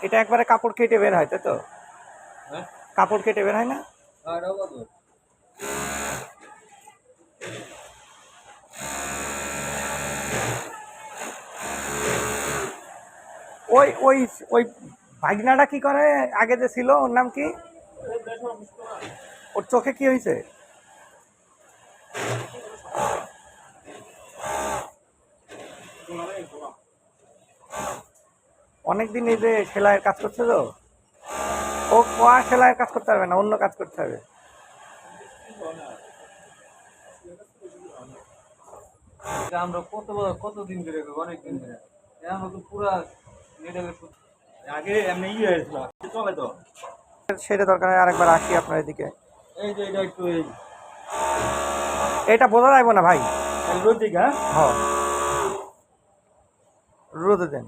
এটা একবারে কাপড় কেটে বের হয়, তাই তো? হ্যাঁ কাপড় কেটে বের হয় না? আর কত ওই ওই ওই ভাগনাটা কি করে? আগে যে ছিল, ওর নাম কি? ওর চোখে কি হয়েছে? অনেকদিন এই যে সেলাইয়ের কাজ করছে তো, ও কোয়া সেলাইয়ের কাজ করতে হবে না, অন্য কাজ করতে হবে। আমরা কতদিন ধরে অনেক দিন ধরে আমরা তো পুরা মেডেলের আগে এমনি হয়েছিল চলে তো। সেটা দরকার হয়, আরেকবার আসি আপনার এদিকে। এই যে এটা একটু এই এটা বোঝা যাইব না ভাই। রোদ দিকে হ্যাঁ, রোদে দেন।